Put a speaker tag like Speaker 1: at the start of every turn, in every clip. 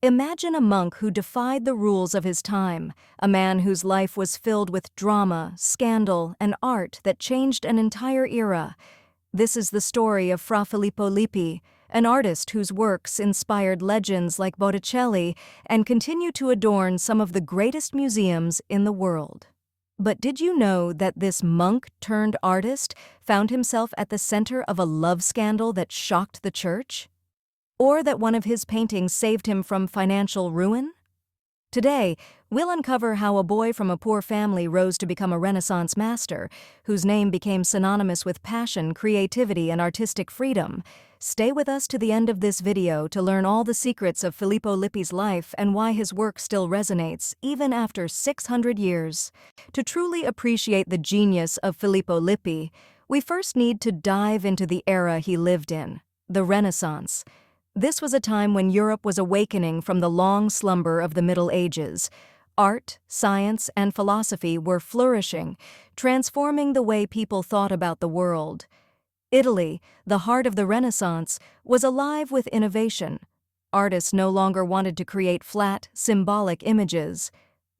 Speaker 1: Imagine a monk who defied the rules of his time, a man whose life was filled with drama, scandal, and art that changed an entire era. This is the story of Fra Filippo Lippi, an artist whose works inspired legends like Botticelli and continue to adorn some of the greatest museums in the world. But did you know that this monk-turned-artist found himself at the center of a love scandal that shocked the church? Or that one of his paintings saved him from financial ruin? Today, we'll uncover how a boy from a poor family rose to become a Renaissance master, whose name became synonymous with passion, creativity, and artistic freedom. Stay with us to the end of this video to learn all the secrets of Filippo Lippi's life and why his work still resonates, even after 600 years. To truly appreciate the genius of Filippo Lippi, we first need to dive into the era he lived in, the Renaissance. This was a time when Europe was awakening from the long slumber of the Middle Ages. Art, science, and philosophy were flourishing, transforming the way people thought about the world. Italy, the heart of the Renaissance, was alive with innovation. Artists no longer wanted to create flat, symbolic images.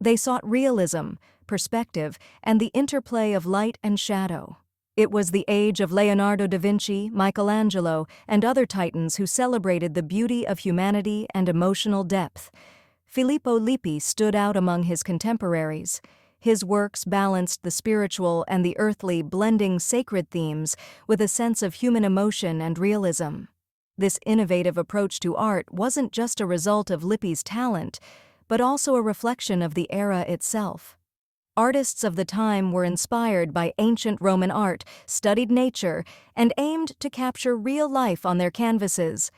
Speaker 1: They sought realism, perspective, and the interplay of light and shadow. It was the age of Leonardo da Vinci, Michelangelo, and other titans who celebrated the beauty of humanity and emotional depth. Filippo Lippi stood out among his contemporaries. His works balanced the spiritual and the earthly, blending sacred themes with a sense of human emotion and realism. This innovative approach to art wasn't just a result of Lippi's talent, but also a reflection of the era itself. Artists of the time were inspired by ancient Roman art, studied nature, and aimed to capture real life on their canvases.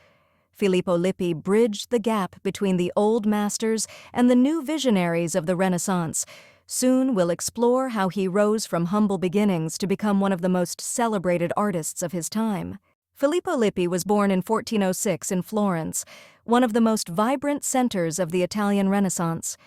Speaker 1: Filippo Lippi bridged the gap between the old masters and the new visionaries of the Renaissance. Soon we'll explore how he rose from humble beginnings to become one of the most celebrated artists of his time. Filippo Lippi was born in 1406 in Florence, one of the most vibrant centers of the Italian Renaissance.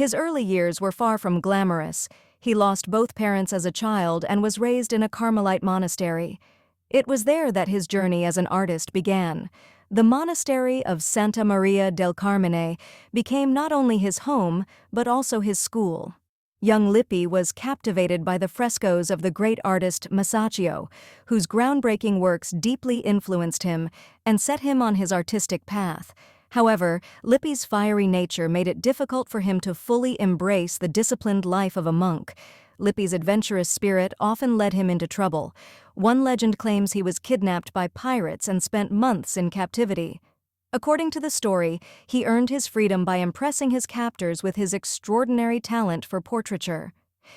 Speaker 1: His early years were far from glamorous. He lost both parents as a child and was raised in a Carmelite monastery. It was there that his journey as an artist began. The monastery of Santa Maria del Carmine became not only his home, but also his school. Young Lippi was captivated by the frescoes of the great artist Masaccio, whose groundbreaking works deeply influenced him and set him on his artistic path. However, Lippi's fiery nature made it difficult for him to fully embrace the disciplined life of a monk. Lippi's adventurous spirit often led him into trouble. One legend claims he was kidnapped by pirates and spent months in captivity. According to the story, he earned his freedom by impressing his captors with his extraordinary talent for portraiture.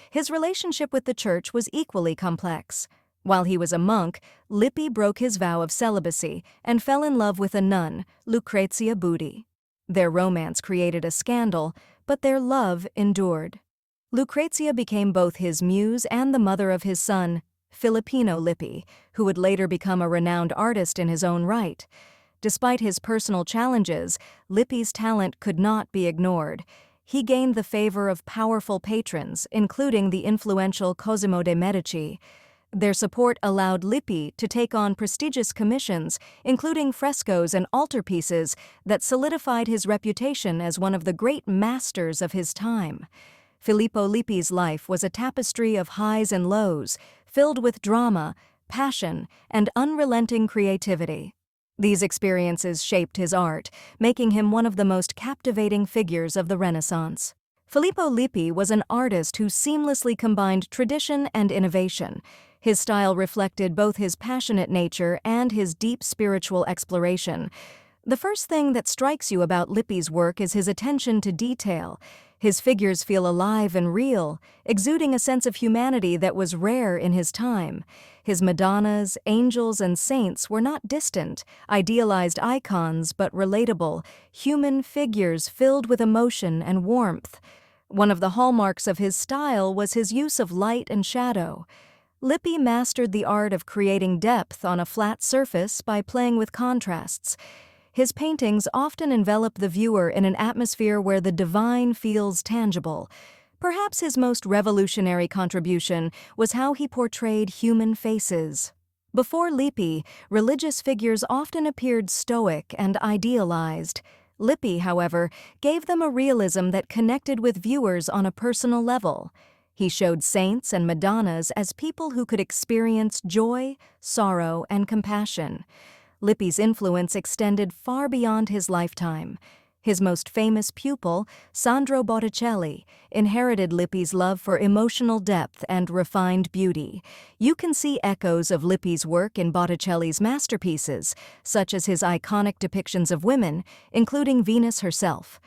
Speaker 1: His relationship with the church was equally complex. While he was a monk, Lippi broke his vow of celibacy and fell in love with a nun, Lucrezia Butti. Their romance created a scandal, but their love endured. Lucrezia became both his muse and the mother of his son, Filippino Lippi, who would later become a renowned artist in his own right. Despite his personal challenges, Lippi's talent could not be ignored. He gained the favor of powerful patrons, including the influential Cosimo de' Medici. Their support allowed Lippi to take on prestigious commissions, including frescoes and altarpieces that solidified his reputation as one of the great masters of his time. Filippo Lippi's life was a tapestry of highs and lows, filled with drama, passion, and unrelenting creativity. These experiences shaped his art, making him one of the most captivating figures of the Renaissance. Filippo Lippi was an artist who seamlessly combined tradition and innovation. His style reflected both his passionate nature and his deep spiritual exploration. The first thing that strikes you about Lippi's work is his attention to detail. His figures feel alive and real, exuding a sense of humanity that was rare in his time. His Madonnas, angels, and saints were not distant, idealized icons, but relatable, human figures filled with emotion and warmth. One of the hallmarks of his style was his use of light and shadow. Lippi mastered the art of creating depth on a flat surface by playing with contrasts. His paintings often envelop the viewer in an atmosphere where the divine feels tangible. Perhaps his most revolutionary contribution was how he portrayed human faces. Before Lippi, religious figures often appeared stoic and idealized. Lippi, however, gave them a realism that connected with viewers on a personal level. He showed saints and Madonnas as people who could experience joy, sorrow, and compassion. Lippi's influence extended far beyond his lifetime. His most famous pupil, Sandro Botticelli, inherited Lippi's love for emotional depth and refined beauty. You can see echoes of Lippi's work in Botticelli's masterpieces, such as his iconic depictions of women, including Venus herself.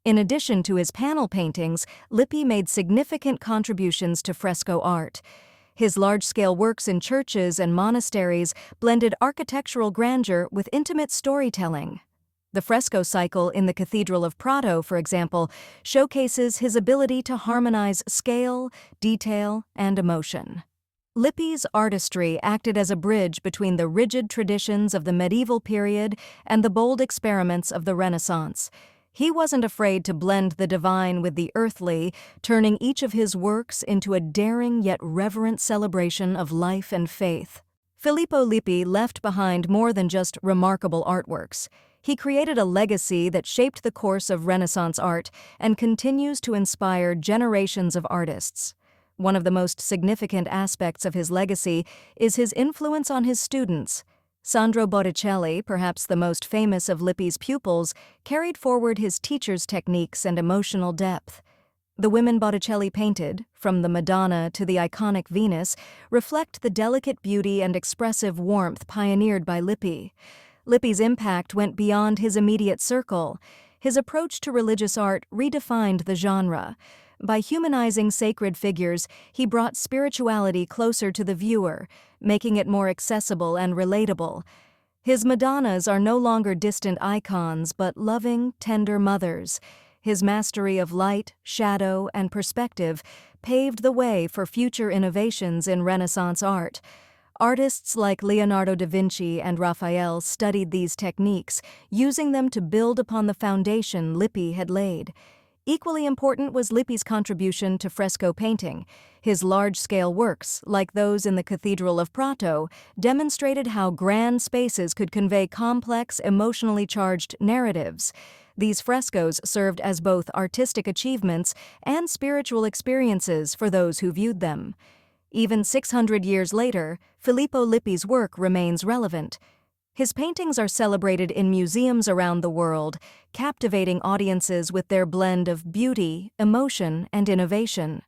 Speaker 1: In addition to his panel paintings, Lippi made significant contributions to fresco art. His large-scale works in churches and monasteries blended architectural grandeur with intimate storytelling. The fresco cycle in the Cathedral of Prato, for example, showcases his ability to harmonize scale, detail, and emotion. Lippi's artistry acted as a bridge between the rigid traditions of the medieval period and the bold experiments of the Renaissance. He wasn't afraid to blend the divine with the earthly, turning each of his works into a daring yet reverent celebration of life and faith. Filippo Lippi left behind more than just remarkable artworks. He created a legacy that shaped the course of Renaissance art and continues to inspire generations of artists. One of the most significant aspects of his legacy is his influence on his students. Sandro Botticelli, perhaps the most famous of Lippi's pupils, carried forward his teacher's techniques and emotional depth. The women Botticelli painted, from the Madonna to the iconic Venus, reflect the delicate beauty and expressive warmth pioneered by Lippi. Lippi's impact went beyond his immediate circle. His approach to religious art redefined the genre. By humanizing sacred figures, he brought spirituality closer to the viewer, making it more accessible and relatable. His Madonnas are no longer distant icons, but loving, tender mothers. His mastery of light, shadow, and perspective paved the way for future innovations in Renaissance art. Artists like Leonardo da Vinci and Raphael studied these techniques, using them to build upon the foundation Lippi had laid. Equally important was Lippi's contribution to fresco painting. His large-scale works, like those in the Cathedral of Prato, demonstrated how grand spaces could convey complex, emotionally charged narratives. These frescoes served as both artistic achievements and spiritual experiences for those who viewed them. Even 600 years later, Filippo Lippi's work remains relevant. His paintings are celebrated in museums around the world, captivating audiences with their blend of beauty, emotion, and innovation.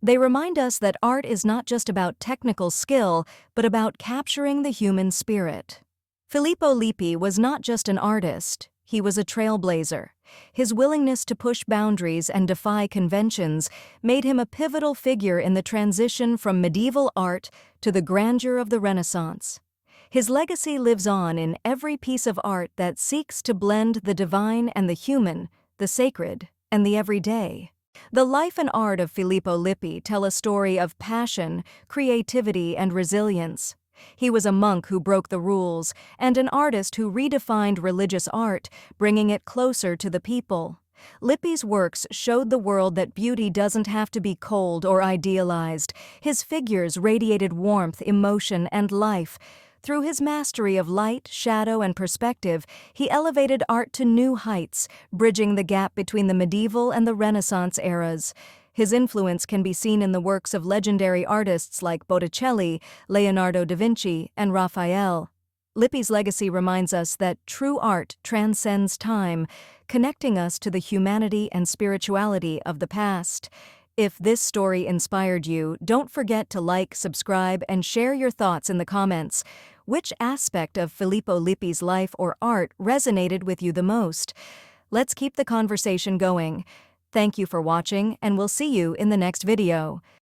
Speaker 1: They remind us that art is not just about technical skill, but about capturing the human spirit. Filippo Lippi was not just an artist, he was a trailblazer. His willingness to push boundaries and defy conventions made him a pivotal figure in the transition from medieval art to the grandeur of the Renaissance. His legacy lives on in every piece of art that seeks to blend the divine and the human, the sacred and the everyday. The life and art of Filippo Lippi tell a story of passion, creativity, and resilience. He was a monk who broke the rules and an artist who redefined religious art, bringing it closer to the people. Lippi's works showed the world that beauty doesn't have to be cold or idealized. His figures radiated warmth, emotion, and life. Through his mastery of light, shadow, and perspective, he elevated art to new heights, bridging the gap between the medieval and the Renaissance eras. His influence can be seen in the works of legendary artists like Botticelli, Leonardo da Vinci, and Raphael. Lippi's legacy reminds us that true art transcends time, connecting us to the humanity and spirituality of the past. If this story inspired you, don't forget to like, subscribe, and share your thoughts in the comments. Which aspect of Filippo Lippi's life or art resonated with you the most? Let's keep the conversation going. Thank you for watching, and we'll see you in the next video.